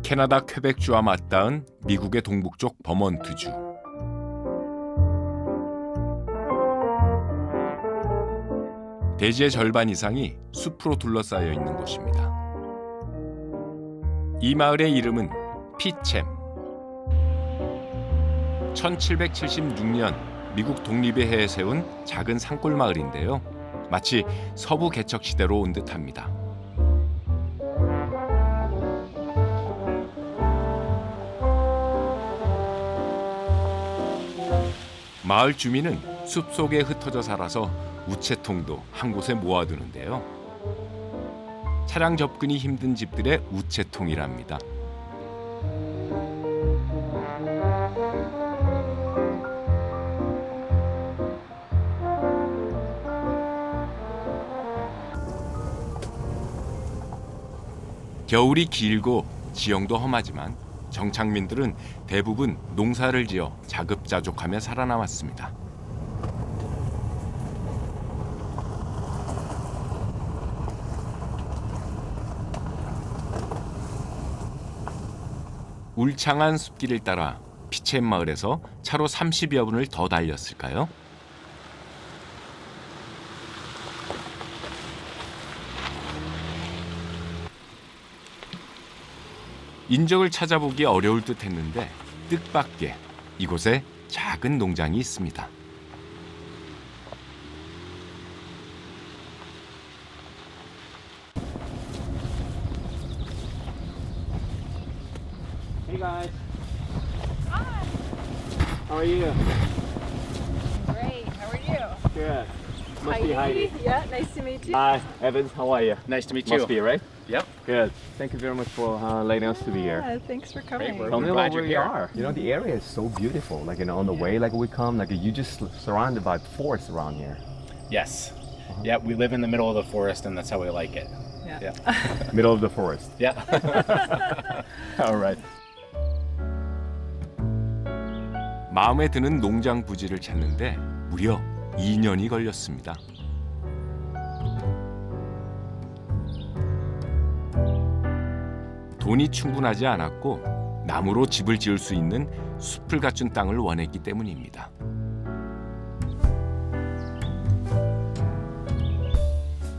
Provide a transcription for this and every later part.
캐나다 퀘벡주와 맞닿은 미국의 동북쪽 버몬트주. 대지의 절반 이상이 숲으로 둘러싸여 있는 곳입니다. 이 마을의 이름은 피챔. 1776년 미국 독립의 해에 세운 작은 산골 마을인데요. 마치 서부 개척 시대로 온 듯합니다. 마을 주민은 숲속에 흩어져 살아서 우체통도 한 곳에 모아두는데요. 차량 접근이 힘든 집들의 우체통이랍니다. 겨울이 길고 지형도 험하지만 정착민들은 대부분 농사를 지어 자급자족하며 살아남았습니다. 울창한 숲길을 따라 피챔 마을에서 차로 30여 분을 더 달렸을까요? 인적을 찾아보기 어려울 듯 했는데 뜻밖의 이곳에 작은 농장이 있습니다. Hey guys. Hi. How are you? Great. How are you? Good. Must be Heidi. Yeah, nice to meet you. Hi, Evans. How are you? Nice to meet you. Must be, right? Yep. Good. Thank you very much for letting us to be here. Yeah, thanks for coming. we're Tell me glad about where you're you here. are. You know, the area is so beautiful. Like, you know, on the way, like we come, like you just surrounded by forest around here. Yes. Yeah, we live in the middle of the forest, and that's how we like it. Yeah. Middle of the forest. Yeah. All right. 마음에 드는 농장 부지를 찾는데 무려 2년이 걸렸습니다. 돈이 충분하지 않았고 나무로 집을 지을 수 있는 숲을 갖춘 땅을 원했기 때문입니다.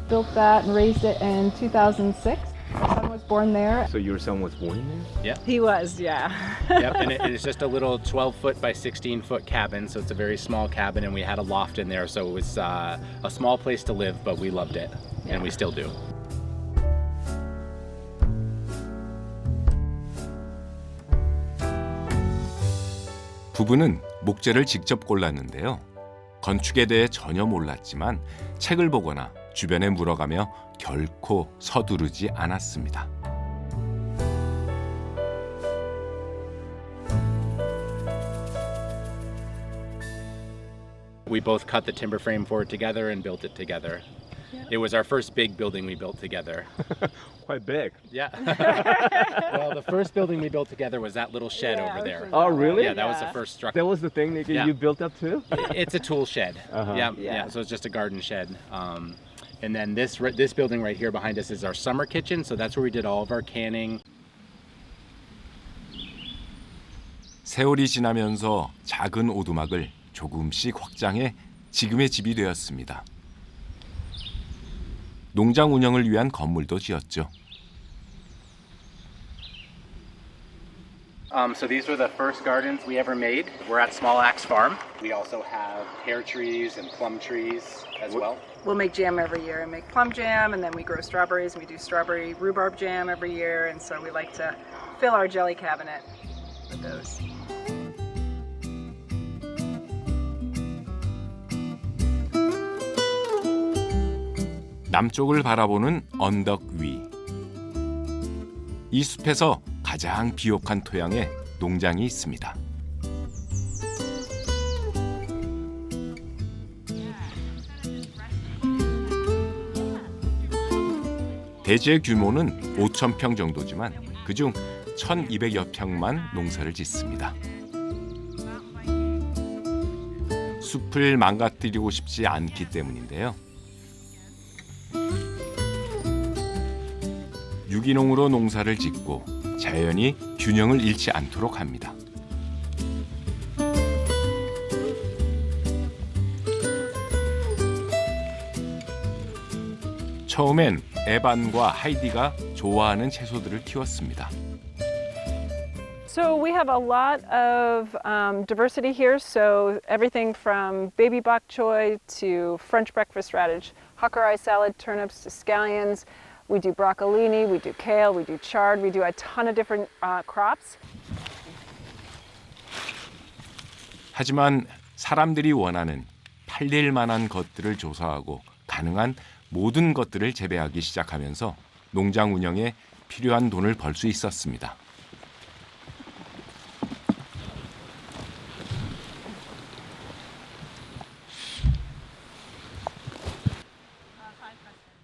Built that and raised it in 2006. My son was born there. So your son was born there? Yep. He was, yeah. Yep. And it is just a little 12-foot by 16-foot cabin, so it's a very small cabin, and we had a loft in there, so it was a small place to live, but we loved it, and we still do. 부부는 목재를 직접 골랐는데요. 건축에 대해 전혀 몰랐지만 책을 보거나 주변에 물어가며 결코 서두르지 않았습니다. We both cut the timber frame for it together and built it together. Yeah. It was our first big building we built together. Quite big. Yeah. Well, the first building we built together was that little shed over there. Oh, really? Yeah, that was the first structure. That was the thing that Yeah. you built up too? It's a tool shed. Yeah, Yeah. so it's just a garden shed. And then this building right here behind us is our summer kitchen, so that's where we did all of our canning. 세월이 지나면서 작은 오두막을 조금씩 확장해 지금의 집이 되었습니다. 농장 운영을 위한 건물도 지었죠. So these were the first gardens we ever made. We're at Small Axe Farm. We also have pear trees and plum trees as well. We'll make jam every year. I make plum jam, and then we grow strawberries, and we do strawberry rhubarb jam every year, and so we like to fill our jelly cabinet with those. 남쪽을 바라보는 언덕 위. 이 숲에서 가장 비옥한 토양에 농장이 있습니다. 대지의 규모는 5,000평 정도지만 그중 1,200여 평만 농사를 짓습니다. 숲을 망가뜨리고 싶지 않기 때문인데요. 유기농으로 농사를 짓고 자연이 균형을 잃지 않도록 합니다. 처음엔 에반과 하이디가 좋아하는 채소들을 키웠습니다. So we have a lot of diversity here. So everything from baby bok choy to French breakfast radish, hokkaido salad, turnips to scallions. We do broccolini, we do kale, we do chard, we do a ton of different crops. 하지만 사람들이 원하는 팔릴 만한 것들을 조사하고 가능한 모든 것들을 재배하기 시작하면서 농장 운영에 필요한 돈을 벌 수 있었습니다.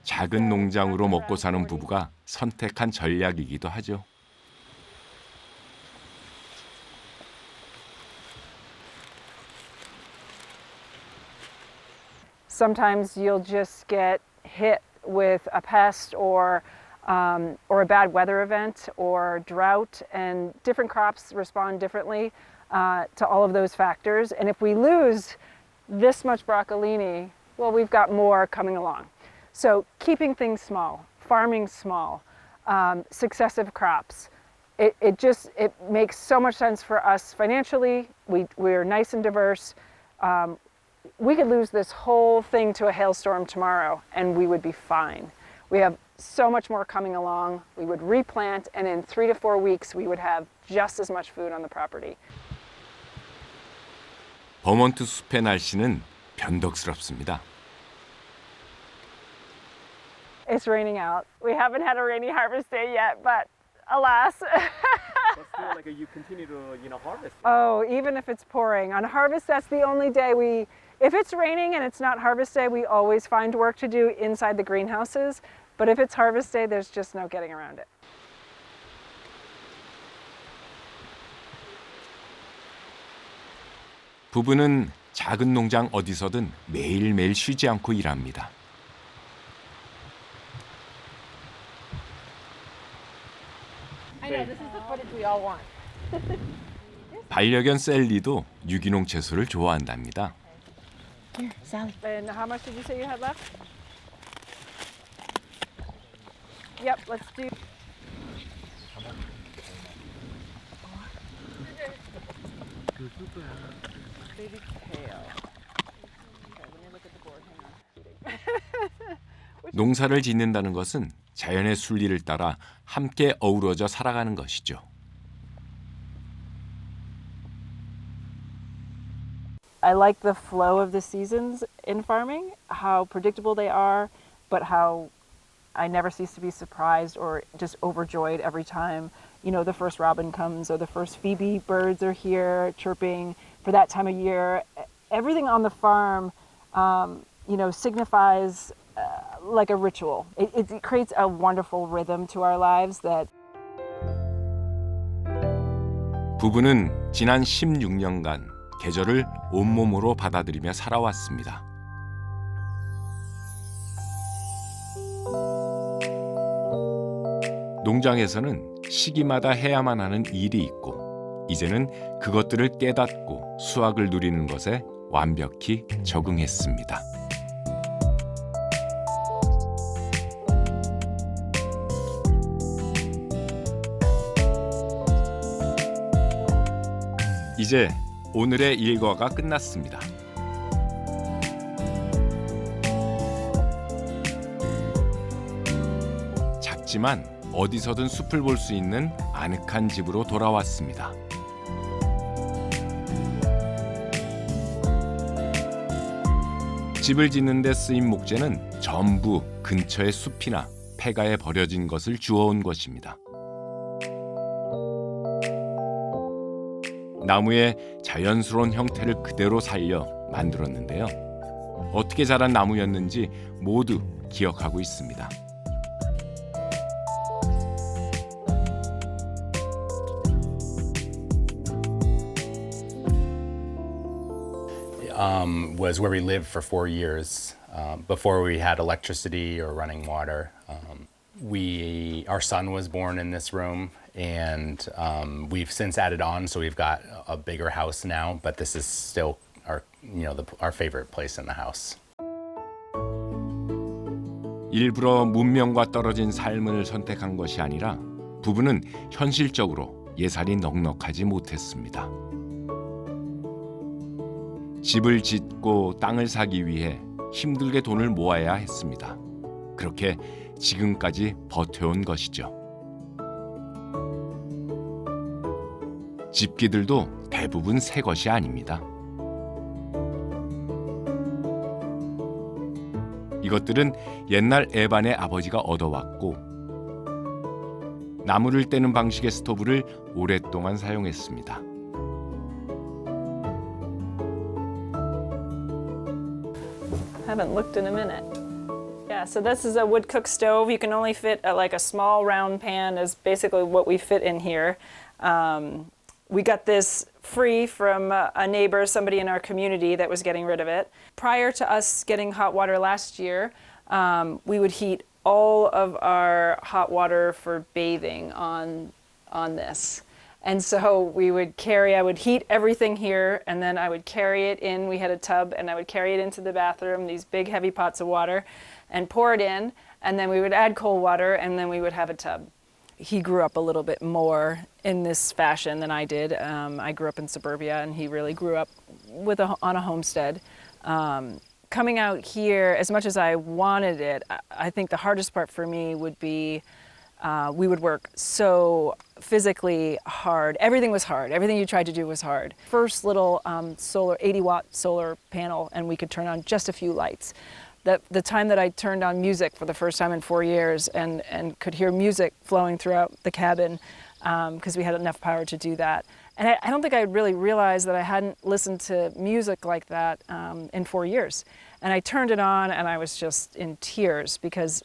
작은 농장으로 먹고 사는 부부가 선택한 전략이기도 하죠. Sometimes you'll just get hit with a pest or a bad weather event or drought, and different crops respond differently to all of those factors. And if we lose this much broccolini, well, we've got more coming along. So keeping things small, farming small, successive crops, it makes so much sense for us financially. We're nice and diverse. We could lose this whole thing to a hailstorm tomorrow and we would be fine. We have so much more coming along. We would replant, and in 3 to 4 weeks we would have just as much food on the property. 버몬트 숲의 날씨는 변덕스럽습니다. It's raining out. We haven't had a rainy harvest day yet, but alas. But still, like you continue to, harvest. Oh, even if it's pouring. On harvest, that's the only day if it's raining and it's not harvest day, we always find work to do inside the greenhouses. But if it's harvest day, there's just no getting around it. 부부는 작은 농장 어디서든 매일매일 쉬지 않고 일합니다. I know, this is the footage we all want. 반려견 셀리도 유기농 채소를 좋아한답니다. Here, Sally. And how much did you say you had left? Yep, let's do. Baby kale. Okay, let me look at the board. Hang on. 농사를 짓는다는 것은 자연의 순리를 따라 함께 어우러져 살아가는 것이죠. I like the flow of the seasons in farming, how predictable they are, but how I never cease to be surprised or just overjoyed every time, the first robin comes or the first phoebe birds are here chirping for that time of year. Everything on the farm, signifies like a ritual. It creates a wonderful rhythm to our lives that. 부부는 지난 16년간 계절을 온몸으로 받아들이며 살아왔습니다. 농장에서는 시기마다 해야만 하는 일이 있고 이제는 그것들을 깨닫고 수확을 누리는 것에 완벽히 적응했습니다. 이제 오늘의 일과가 끝났습니다. 작지만 어디서든 숲을 볼 수 있는 아늑한 집으로 돌아왔습니다. 집을 짓는 데 쓰인 목재는 전부 근처의 숲이나 폐가에 버려진 것을 주워온 것입니다. 나무의 자연스러운 형태를 그대로 살려 만들었는데요. 어떻게 자란 나무였는지 모두 기억하고 있습니다. Was where we lived for 4 years before we had electricity or running water. Our son was born in this room, and we've since added on, so we've got a bigger house now. But this is still our favorite place in the house. 일부러 문명과 떨어진 삶을 선택한 것이 아니라 부부는 현실적으로 예산이 넉넉하지 못했습니다. 집을 짓고 땅을 사기 위해 힘들게 돈을 모아야 했습니다. 그렇게 지금까지 버텨온 것이죠. 집기들도 대부분 새 것이 아닙니다. 이것들은 옛날 에반의 아버지가 얻어왔고 나무를 떼는 방식의 스토브를 오랫동안 사용했습니다. Haven't looked in a minute. Yeah, so this is a wood cook stove. You can only fit like a small round pan is basically what we fit in here. We got this free from a neighbor, somebody in our community that was getting rid of it. Prior to us getting hot water last year, we would heat all of our hot water for bathing on this. And so I would heat everything here, and then I would carry it in. We had a tub, and I would carry it into the bathroom, these big heavy pots of water, and pour it in, and then we would add cold water, and then we would have a tub. He grew up a little bit more in this fashion than I did. I grew up in suburbia, and he really grew up on a homestead. Coming out here, as much as I wanted it, I think the hardest part for me would be we would work so physically hard. Everything was hard. Everything you tried to do was hard. First little 80-watt solar panel, and we could turn on just a few lights. The time that I turned on music for the first time in 4 years and could hear music flowing throughout the cabin because we had enough power to do that. And I don't think I really realized that I hadn't listened to music like that in 4 years. And I turned it on, and I was just in tears because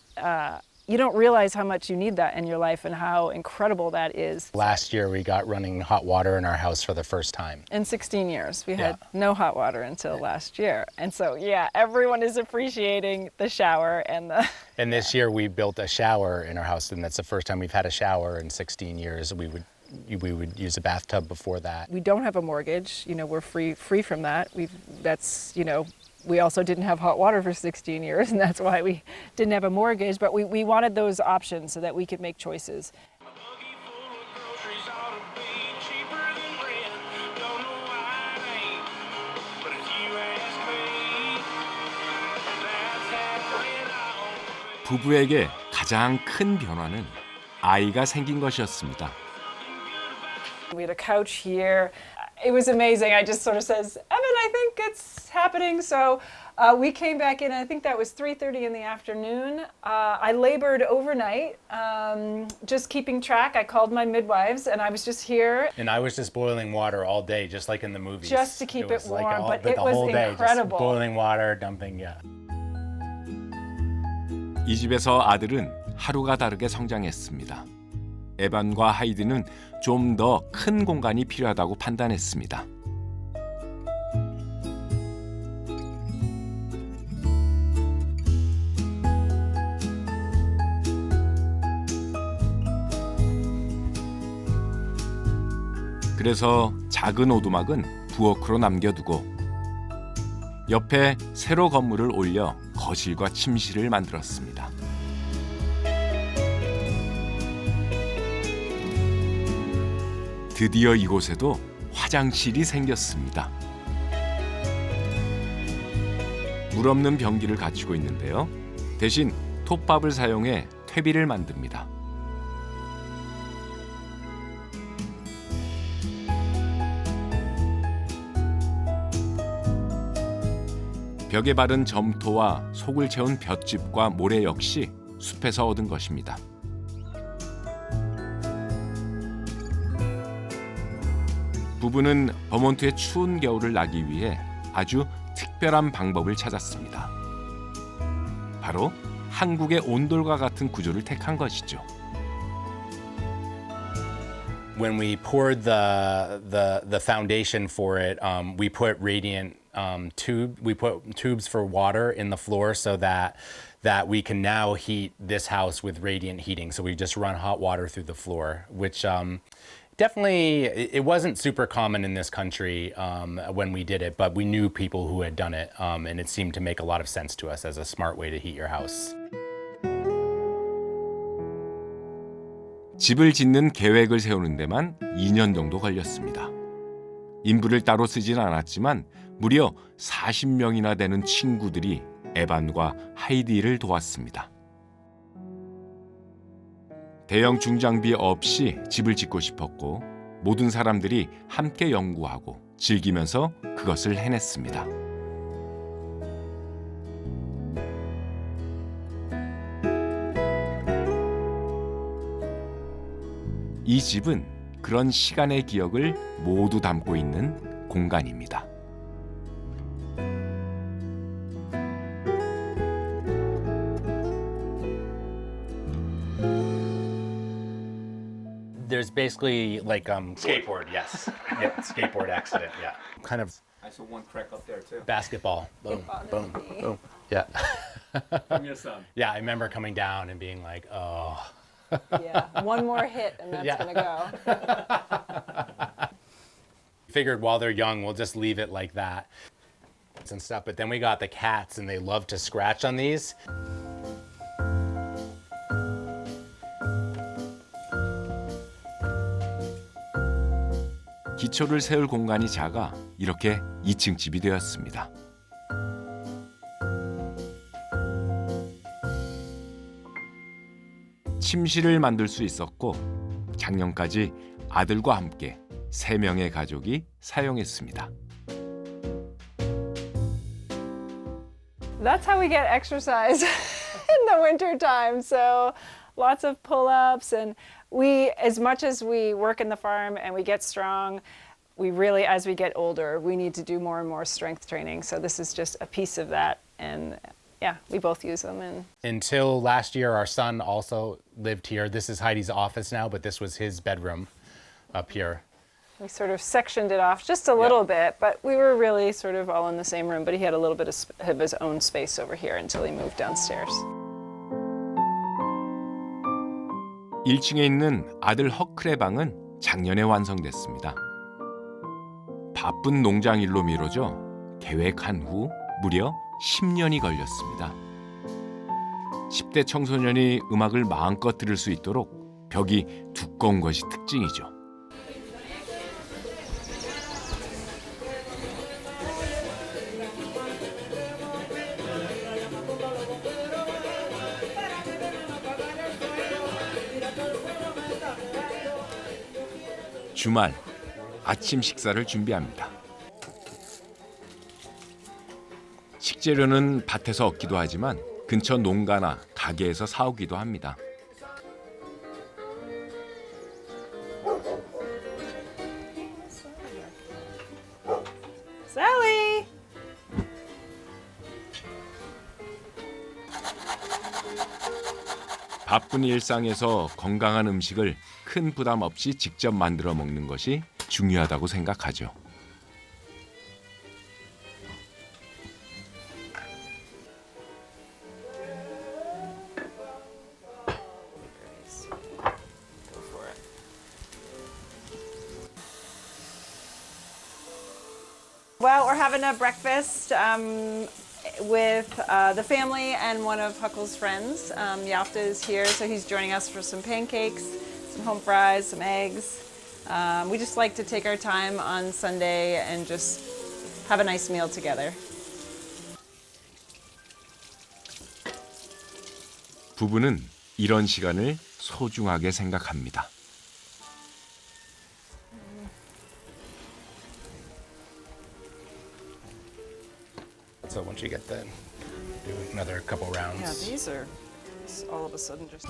you don't realize how much you need that in your life and how incredible that is. Last year, we got running hot water in our house for the first time. In 16 years. We had no hot water until last year. And so, yeah, everyone is appreciating the shower and the... And this year, we built a shower in our house, and that's the first time we've had a shower in 16 years. We would use a bathtub before that. We don't have a mortgage. We're free from that. We also didn't have hot water for 16 years, and that's why we didn't have a mortgage, but we wanted those options so that we could make choices. 부부에게 가장 큰 변화는 아이가 생긴 것이었습니다. We had a couch here. It was amazing. I just sort of says, Evan, I think it's happening. So we came back in, I think that was 3:30 in the afternoon. I labored overnight, just keeping track. I called my midwives, and I was just here. And I was just boiling water all day, just like in the movies. Just to keep it warm, but it the was whole day, incredible. Just boiling water, dumping, yeah. 이 집에서 아들은 하루가 다르게 성장했습니다. 에반과 하이디는 좀 더 큰 공간이 필요하다고 판단했습니다. 그래서 작은 오두막은 부엌으로 남겨두고 옆에 세로 건물을 올려 거실과 침실을 만들었습니다. 드디어 이곳에도 화장실이 생겼습니다. 물 없는 변기를 갖추고 있는데요. 대신 톱밥을 사용해 퇴비를 만듭니다. 벽에 바른 점토와 속을 채운 볏짚과 모래 역시 숲에서 얻은 것입니다. 부부는 버몬트의 추운 겨울을 나기 위해 아주 특별한 방법을 찾았습니다. 바로 한국의 온돌과 같은 구조를 택한 것이죠. When we poured the foundation for it, we put radiant we put tubes for water in the floor so that that we can now heat this house with radiant heating. So we just run hot water through the floor, which definitely, it wasn't super common in this country when we did it, but we knew people who had done it, and it seemed to make a lot of sense to us as a smart way to heat your house. 집을 짓는 계획을 세우는 데만 2년 정도 걸렸습니다. 인부를 따로 쓰진 않았지만 무려 40명이나 되는 친구들이 에반과 하이디를 도왔습니다. 대형 중장비 없이 집을 짓고 싶었고 모든 사람들이 함께 연구하고 즐기면서 그것을 해냈습니다. 이 집은 그런 시간의 기억을 모두 담고 있는 공간입니다. There's basically like skateboard, yes. Yep, skateboard accident, yeah. Kind of I saw one crack up there too. basketball. Boom, boom, boom. Yeah. From your son. Yeah, I remember coming down and being like, oh. Yeah, one more hit and that's Yeah. gonna go. Figured while they're young, we'll just leave it like that and stuff. But then we got the cats and they love to scratch on these. 기초를 세울 공간이 작아 이렇게 2층 집이 되었습니다. 침실을 만들 수 있었고 작년까지 아들과 함께 3명의 가족이 사용했습니다. That's how we get exercise in the winter time. So lots of pull-ups, and we, as much as we work in the farm and we get strong, we really, as we get older, we need to do more and more strength training. So this is just a piece of that, and yeah, we both use them. And Until last year, our son also lived here. This is Heidi's office now, but this was his bedroom up here. we sort of sectioned it off just a little bit, but we were really sort of all in the same room, but he had a little bit of his own space over here until he moved downstairs. 1층에 있는 아들 허클의 방은 작년에 완성됐습니다. 바쁜 농장 일로 미뤄져 계획한 후 무려 10년이 걸렸습니다. 10대 청소년이 음악을 마음껏 들을 수 있도록 벽이 두꺼운 것이 특징이죠. 주말 아침 식사를 준비합니다. 식재료는 밭에서 얻기도 하지만 근처 농가나 가게에서 사오기도 합니다. Sally! 바쁜 일상에서 건강한 음식을 큰 부담 없이 직접 만들어 먹는 것이 중요하다고 생각하죠. Well, we're having a breakfast with the family and one of Huckel's friends. Yafta is here, so he's joining us for some pancakes, some home fries, some eggs. We just like to take our time on Sunday and just have a nice meal together. 부부는 이런 시간을 소중하게 생각합니다. So once you get the, do another couple rounds. Yeah, these are all of a sudden just...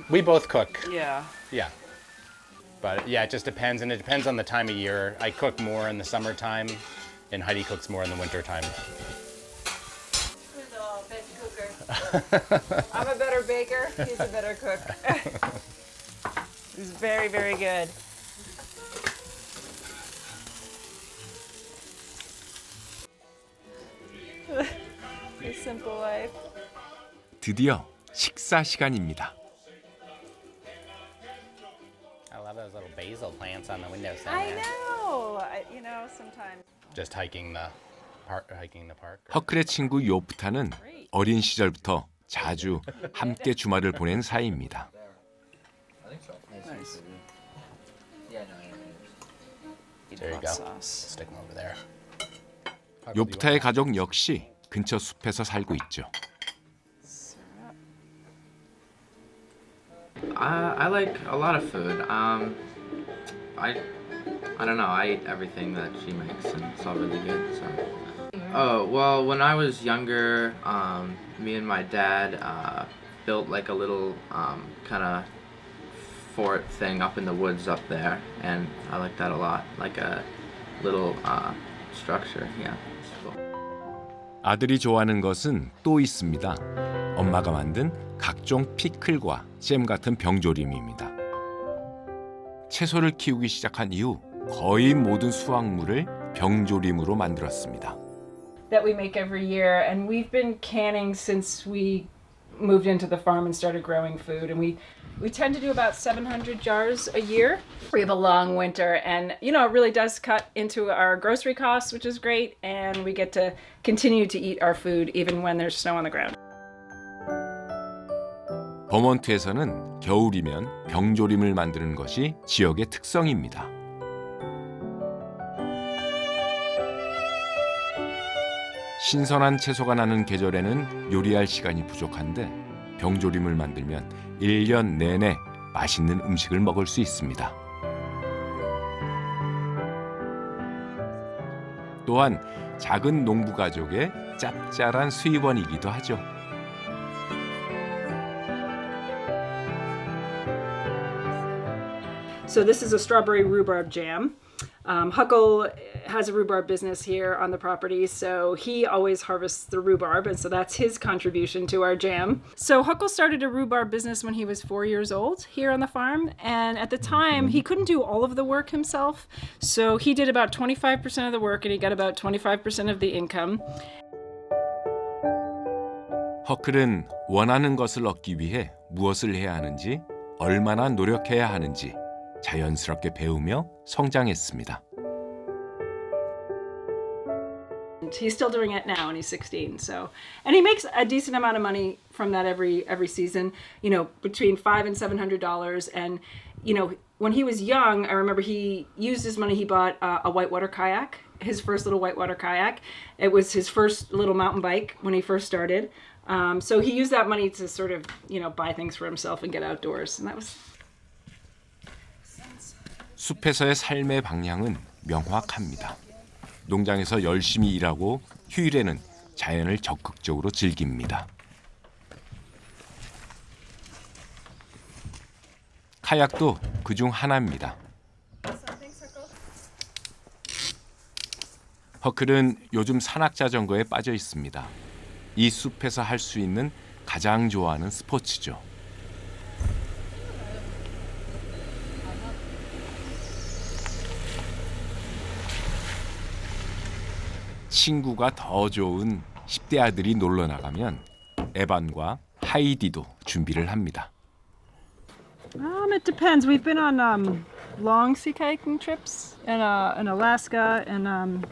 We both cook. Yeah. Yeah. But yeah, it just depends, and it depends on the time of year. I cook more in the summertime, and Heidi cooks more in the wintertime. Who's a best cooker? I'm a better baker. He's a better cook. He's very, very good. A simple life. 드디어 식사 시간입니다. I love those little basil plants on the windowsill. I know. You know, sometimes. Just hiking the park. 허클의 친구 요프타는 어린 시절부터 자주 함께 주말을 보낸 사이입니다. There you go. Stick them over there. 요프타의 가족 역시 근처 숲에서 살고 있죠. I like a lot of food. I don't know. I eat everything that she makes, and it's all really good. So. Oh well, when I was younger, me and my dad built like a little kind of fort thing up in the woods up there, and I like that a lot. Like a little structure. Yeah. It's cool. 아들이 좋아하는 것은 또 있습니다. 엄마가 만든 각종 피클과 잼 같은 병조림입니다. 채소를 키우기 시작한 이후 거의 모든 수확물을 병조림으로 만들었습니다. That we make every year, and we've been canning since we moved into the farm and started growing food, and we tend to do about 700 jars a year. We have a long winter, and you know, it really does cut into our grocery costs, which is great, and we get to continue to eat our food even when there's snow on the ground. 버몬트에서는 겨울이면 병조림을 만드는 것이 지역의 특성입니다. 신선한 채소가 나는 계절에는 요리할 시간이 부족한데 병조림을 만들면 1년 내내 맛있는 음식을 먹을 수 있습니다. 또한 작은 농부 가족의 짭짤한 수입원이기도 하죠. So this is a strawberry rhubarb jam. Huckle has a rhubarb business here on the property, so he always harvests the rhubarb, and so that's his contribution to our jam. So Huckle started a rhubarb business when he was 4 years old here on the farm, and at the time he couldn't do all of the work himself, so he did about 25% of the work and he got about 25% of the income. 허클은 원하는 것을 얻기 위해 무엇을 해야 하는지, 얼마나 노력해야 하는지 자연스럽게 배우며 성장했습니다. He's still doing it now, and he's 16. So, and he makes a decent amount of money from that every season. You know, between $500 and $700. And you know, when he was young, I remember he used his money. He bought a whitewater kayak, his first little whitewater kayak. It was his first little mountain bike when he first started. So he used that money to sort of, you know, buy things for himself and get outdoors, and that was. 숲에서의 삶의 방향은 명확합니다. 농장에서 열심히 일하고 휴일에는 자연을 적극적으로 즐깁니다. 카약도 그중 하나입니다. 허클은 요즘 산악자전거에 빠져 있습니다. 이 숲에서 할 수 있는 가장 좋아하는 스포츠죠. 친구가 더 좋은 10대 아들이 놀러 나가면 에반과 하이디도 준비를 합니다. It depends. We've been on long sea kayaking trips in Alaska, and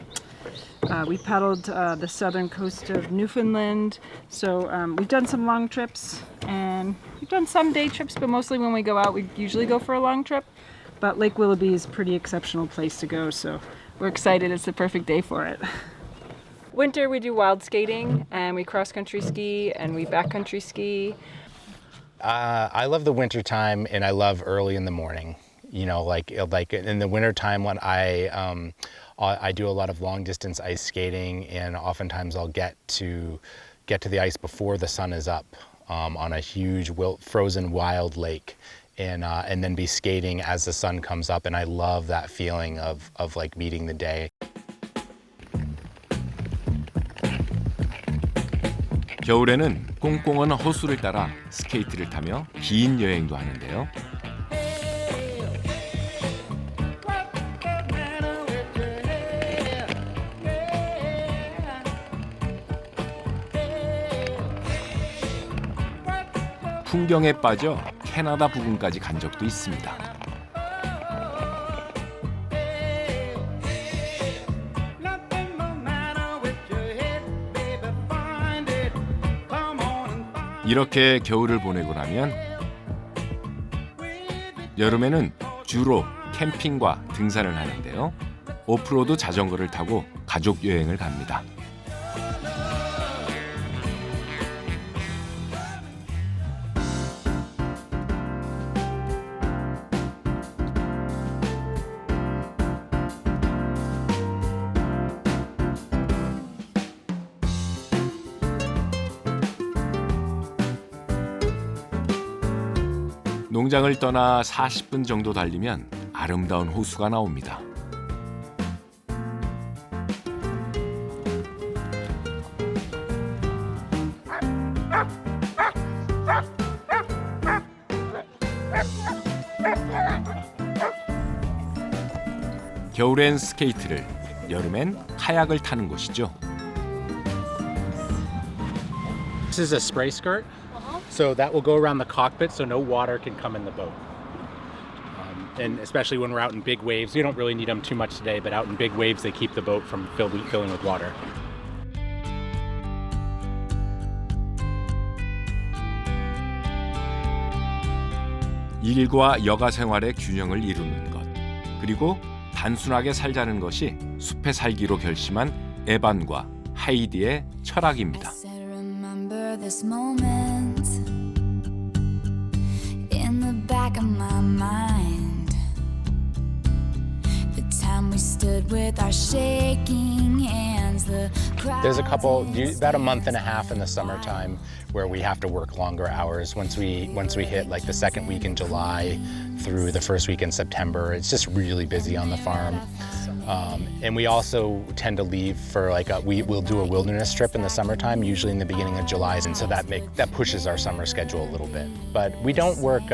we paddled the southern coast of Newfoundland. So we've done some long trips, and we've done some day trips, but mostly when we go out, we usually go for a long trip. But Lake Willoughby is a pretty exceptional place to go, so we're excited. It's the perfect day for it. Winter, we do wild skating, and we cross-country ski, and we backcountry ski. I love the winter time, and I love early in the morning. You know, like in the winter time when I do a lot of long distance ice skating, and oftentimes I'll get to the ice before the sun is up on a huge frozen wild lake, and then be skating as the sun comes up, and I love that feeling of like meeting the day. 겨울에는 꽁꽁한 호수를 따라 스케이트를 타며 긴 여행도 하는데요. 풍경에 빠져 캐나다 부근까지 간 적도 있습니다. 이렇게 겨울을 보내고 나면 여름에는 주로 캠핑과 등산을 하는데요. 오프로드 자전거를 타고 가족 여행을 갑니다. 농장을 떠나 40분 정도 달리면 아름다운 호수가 나옵니다. 겨울엔 스케이트를, 여름엔 카약을 타는 곳이죠. This is a spray skirt, so that will go around the cockpit so no water can come in the boat. And especially when we're out in big waves, we don't really need them too much today, but out in big waves they keep the boat from filling with water. 일과 여가 생활의 균형을 이루는 것, 그리고 단순하게 살자는 것이 숲에 살기로 결심한 에반과 하이디의 철학입니다. This moment in the back of my mind, the time we stood with our shaking hands, the There's about a month and a half in the summertime where we have to work longer hours. Once we hit like the second week in July through the first week in September, it's just really busy on the farm. And we also tend to leave for we'll do a wilderness trip in the summertime, usually in the beginning of July, and so that pushes our summer schedule a little bit. But we don't work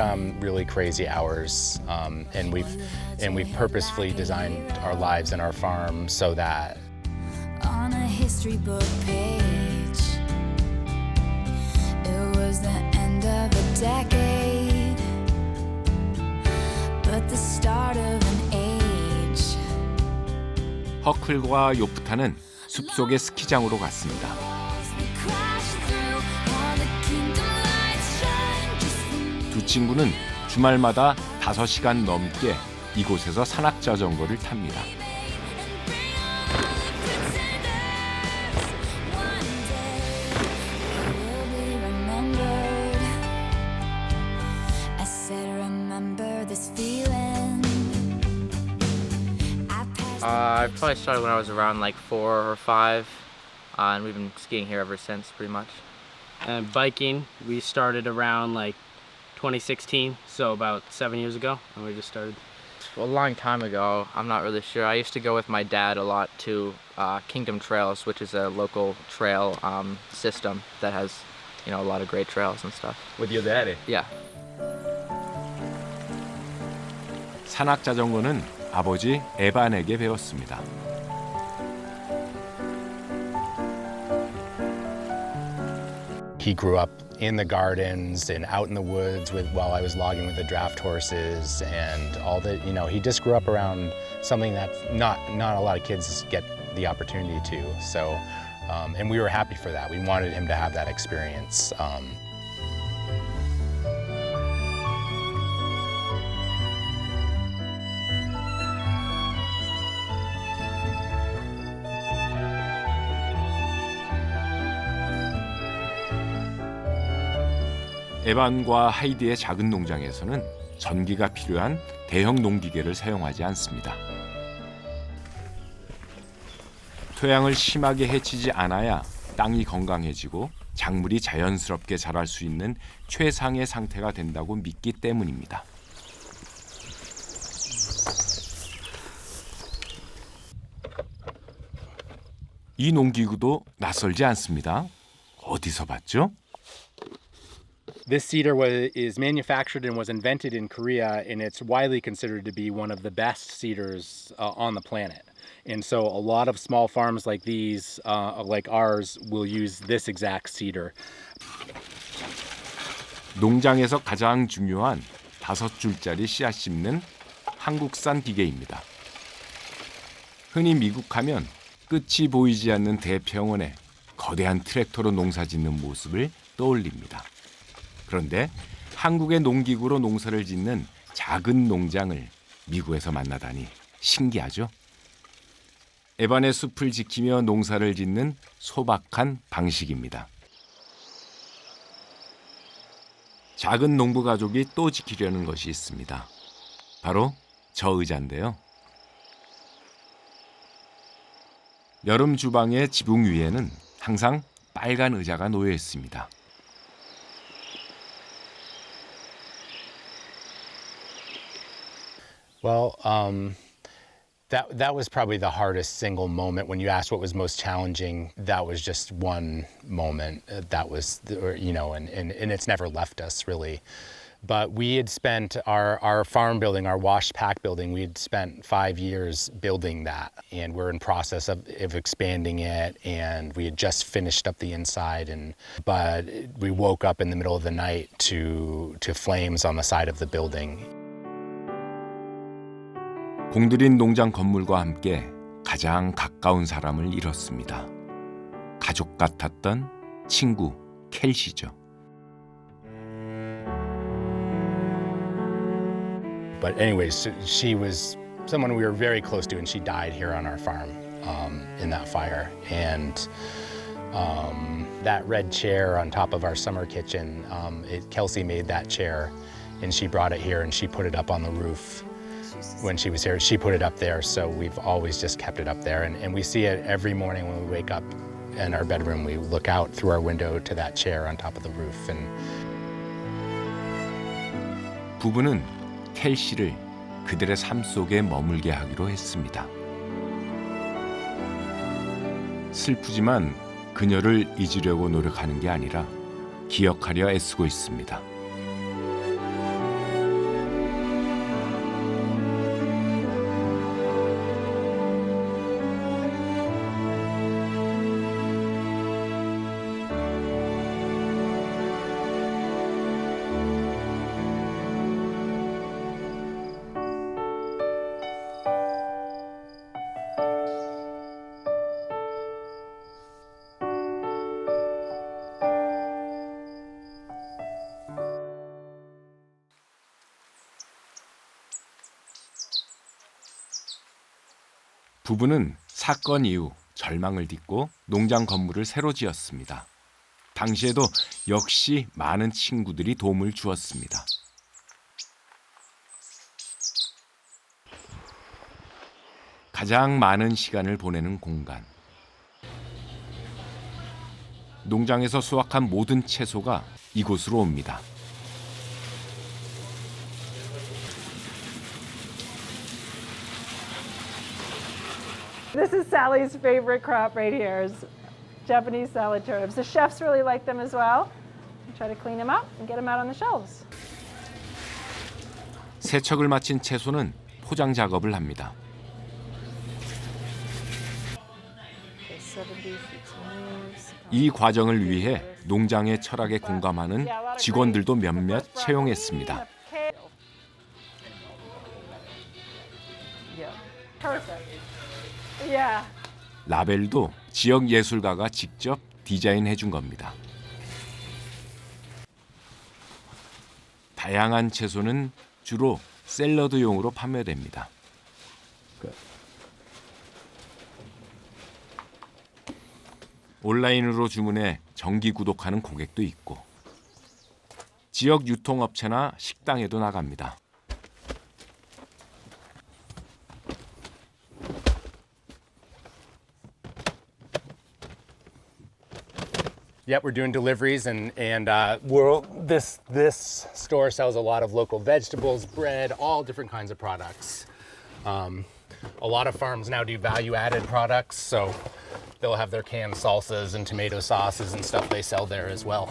really crazy hours, and we've purposefully designed our lives and our farm so that on a history book page, it was the end of a decade, but the start of an age. 허클과 요프타는 숲속의 스키장으로 갔습니다. 두 친구는 주말마다 5시간 넘게 이곳에서 산악자전거를 탑니다. I probably started when I was around like 4 or 5, and we've been skiing here ever since, pretty much. And biking, we started around like 2016, so about 7 years ago, and we just started. A long time ago, I'm not really sure. I used to go with my dad a lot to Kingdom Trails, which is a local trail system that has, a lot of great trails and stuff. With your daddy? Yeah. 산악자전거는 아버지 에반에게 배웠습니다. he grew up in the gardens and out in the woods while I was logging with the draft horses and all that. He just grew up around something that not a lot of kids get the opportunity to. So, and we were happy for that. We wanted him to have that experience. 에반과 하이디의 작은 농장에서는 전기가 필요한 대형 농기계를 사용하지 않습니다. 토양을 심하게 해치지 않아야 땅이 건강해지고 작물이 자연스럽게 자랄 수 있는 최상의 상태가 된다고 믿기 때문입니다. 이 농기구도 낯설지 않습니다. 어디서 봤죠? This cedar is manufactured and was invented in Korea, and it's widely considered to be one of the best cedars on the planet. And so a lot of small farms like these, like ours, will use this exact cedar. 농장에서 가장 중요한 5줄짜리 씨앗 심는 한국산 기계입니다. 흔히 미국 하면 끝이 보이지 않는 대평원에 거대한 트랙터로 농사짓는 모습을 떠올립니다. 그런데 한국의 농기구로 농사를 짓는 작은 농장을 미국에서 만나다니 신기하죠? 에반의 숲을 지키며 농사를 짓는 소박한 방식입니다. 작은 농부 가족이 또 지키려는 것이 있습니다. 바로 저 의자인데요. 여름 주방의 지붕 위에는 항상 빨간 의자가 놓여 있습니다. Well, that was probably the hardest single moment. When you asked what was most challenging, that was just one moment. That was, and it's never left us really. But we had spent our farm building, our wash pack building, we had spent 5 years building that. And we're in process of expanding it, and we had just finished up the inside. But we woke up in the middle of the night to flames on the side of the building. 공들인 농장 건물과 함께 가장 가까운 사람을 잃었습니다. 가족 같았던 친구 켈시죠. But anyways, she was someone we were very close to, and she died here on our farm in that fire. And that red chair on top of our summer kitchen, Kelsey made that chair, and she brought it here, and she put it up on the roof. When she was here, she put it up there, so we've always just kept it up there. And we see it every morning when we wake up in our bedroom. We look out through our window to that chair on top of the roof. And 부부는 켈시를 그들의 삶 속에 머물게 하기로 했습니다. 슬프지만 그녀를 잊으려고 노력하는 게 아니라 기억하려 애쓰고 있습니다. 부부는 사건 이후 절망을 딛고 농장 건물을 새로 지었습니다. 당시에도 역시 많은 친구들이 도움을 주었습니다. 가장 많은 시간을 보내는 공간. 농장에서 수확한 모든 채소가 이곳으로 옵니다. This is Sally's favorite crop right here, is Japanese salad turnips. The chefs really like them as well. We try to clean them up and get them out on the shelves. 세척을 마친 채소는 포장 작업을 합니다. 이 과정을 위해 농장의 철학에 공감하는 직원들도 몇몇 채용했습니다. 라벨도 지역 예술가가 직접 디자인해 준 겁니다. 다양한 채소는 주로 샐러드용으로 판매됩니다. 온라인으로 주문해 정기 구독하는 고객도 있고 지역 유통업체나 식당에도 나갑니다. Yep, we're doing deliveries, and this store sells a lot of local vegetables, bread, all different kinds of products. A lot of farms now do value-added products, so they'll have their canned salsas and tomato sauces and stuff they sell there as well.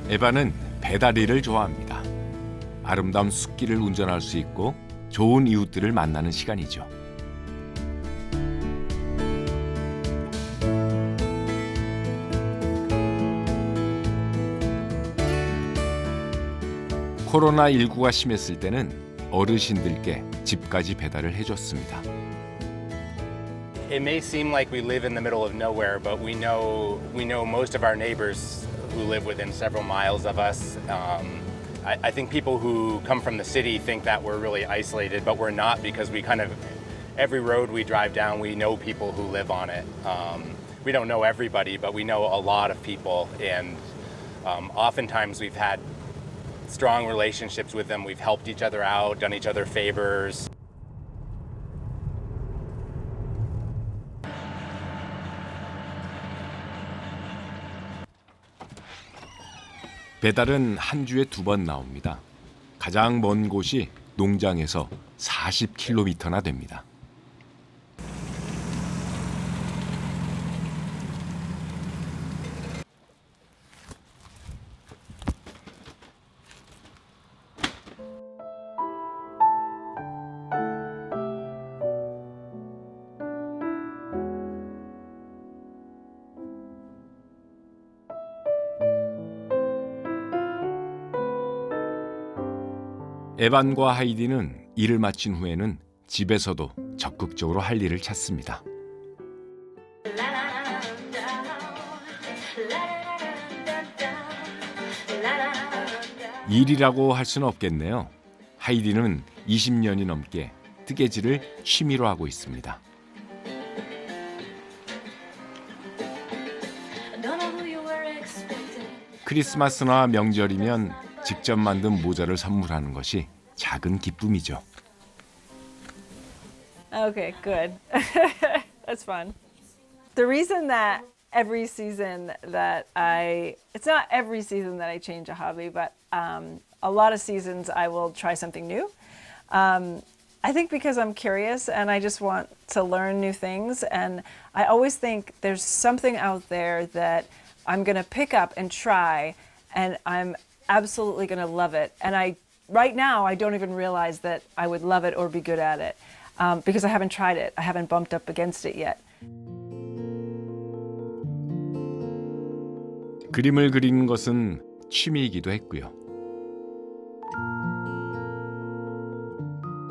에반은 배달 일을 좋아합니다. 아름다운 숲길을 운전할 수 있고 좋은 이웃들을 만나는 시간이죠. 코로나19가 심했을 때는 어르신들께 집까지 배달을 해줬습니다. It may seem like we live in the middle of nowhere, but we know most of our neighbors who live within several miles of us. I think people who come from the city think that we're really isolated, but we're not because we kind of, every road we drive down, we know people who live on it. We don't know everybody, but we know a lot of people, and oftentimes we've had strong relationships with them. We've helped each other out, done each other favors. 배달은 한 주에 2번 나옵니다. 가장 먼 곳이 농장에서 40km나 됩니다. 에반과 하이디는 일을 마친 후에는 집에서도 적극적으로 할 일을 찾습니다. 일이라고 할 수는 없겠네요. 하이디는 20년이 넘게 뜨개질을 취미로 하고 있습니다. 크리스마스나 명절이면 직접 만든 모자를 선물하는 것이 작은 기쁨이죠. Okay, good. That's fun. The reason that every season that it's not every season that I change a hobby, but a lot of seasons I will try something new. I think because I'm curious and I just want to learn new things, and I always think there's something out there that I'm going to pick up and try, and I'm absolutely going to love it. And right now, I don't even realize that I would love it or be good at it because I haven't tried it. I haven't bumped up against it yet. 그림을 그리는 것은 취미이기도 했고요.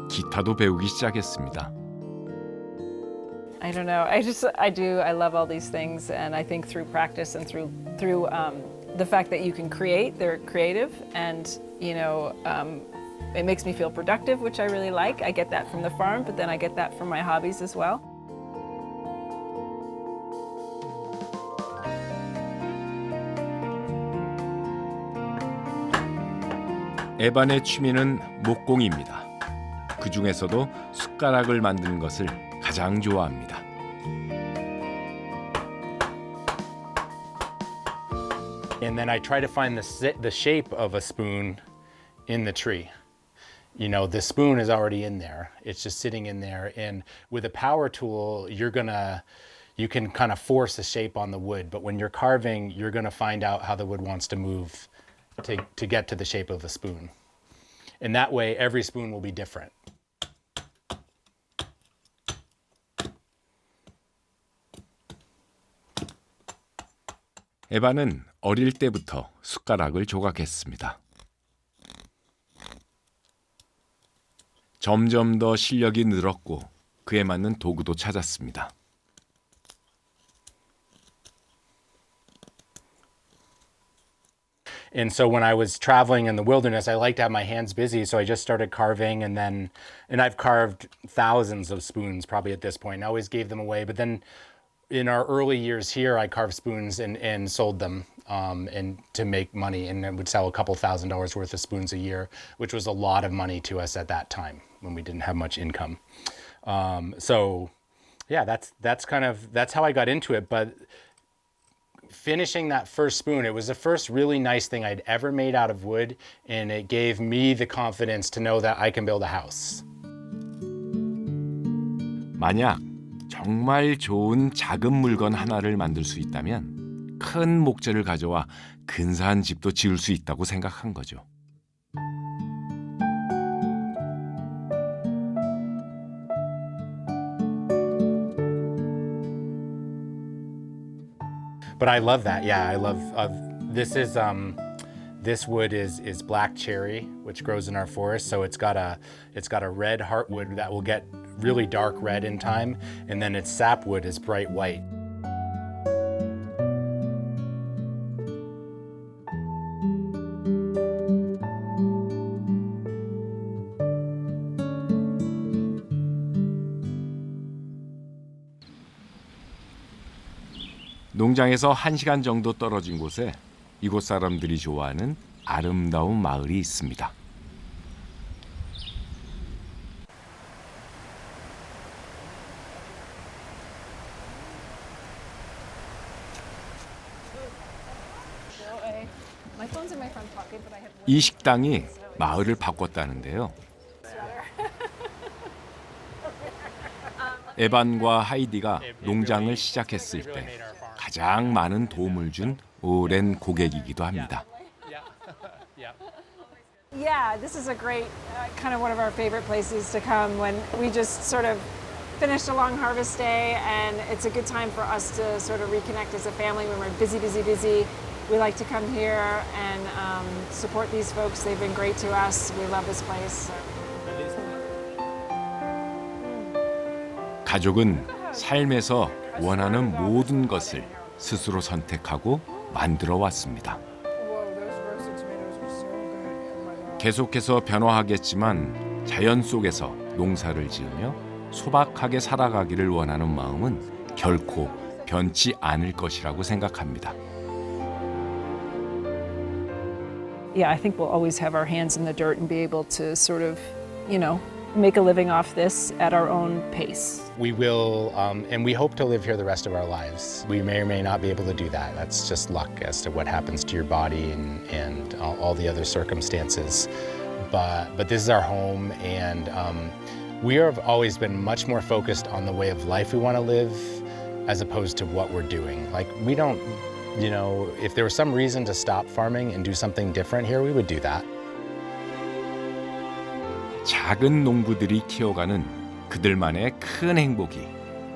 기타도 배우기 시작했습니다. I don't know. I love all these things, and I think through practice and through the fact that you can create, they're creative, and it makes me feel productive, which I really like. I get that from the farm, but then I get that from my hobbies as well. 에반의 취미는 목공입니다. 그 중에서도 숟가락을 만드는 것을 가장 좋아합니다. And then I try to find the shape of a spoon in the tree. You know, the spoon is already in there. It's just sitting in there. And with a power tool, you can kind of force a shape on the wood. But when you're carving, you're going to find out how the wood wants to move to get to the shape of the spoon. And that way, every spoon will be different. 에반은 어릴 때부터 숟가락을 조각했습니다. 점점 더 실력이 늘었고 그에 맞는 도구도 찾았습니다. And so when I was traveling in the wilderness, I liked to have my hands busy, so I just started carving, and I've carved thousands of spoons probably at this point. I always gave them away, but then in our early years here, I carved spoons and sold them and to make money, and I would sell a couple $1,000s worth of spoons a year, which was a lot of money to us at that time when we didn't have much income. So yeah, that's how I got into it. But finishing that first spoon, it was the first really nice thing I'd ever made out of wood, and it gave me the confidence to know that I can build a house. 만약 정말 좋은 작은 물건 하나를 만들 수 있다면 큰 목재를 가져와 근사한 집도 지을 수 있다고 생각한 거죠. But I love that. Yeah, I love this is This wood is black cherry, which grows in our forest. So it's got a red heartwood that will get really dark red in time, and then its sapwood is bright white. 농장에서 1시간 정도 떨어진 곳에 이곳 사람들이 좋아하는 아름다운 마을이 있습니다. 이 식당이 마을을 바꿨다는데요. 에반과 하이디가 농장을 시작했을 때 가장 많은 도움을 준 오랜 고객이기도 합니다. Yeah, this is a great, kind of one of our favorite places to come when we just sort of finished a long harvest day, and it's a good time for us to sort of reconnect as a family when we're busy. We like to come here and support these folks. They've been great to us. We love this place. 가족은 삶에서 원하는 모든 것을 스스로 선택하고 만들어 왔습니다. 계속해서 변화하겠지만 자연 속에서 농사를 지으며 소박하게 살아가기를 원하는 마음은 결코 변치 않을 것이라고 생각합니다. Yeah, I think we'll always have our hands in the dirt and be able to sort of, make a living off this at our own pace. We will, and we hope to live here the rest of our lives. We may or may not be able to do that. That's just luck as to what happens to your body and all the other circumstances. But this is our home, and we have always been much more focused on the way of life we want to live as opposed to what we're doing. Like, we don't, if there was some reason to stop farming and do something different here, we would do that. 작은 농부들이 키워가는 그들만의 큰 행복이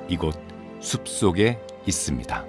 이곳 숲속에 있습니다.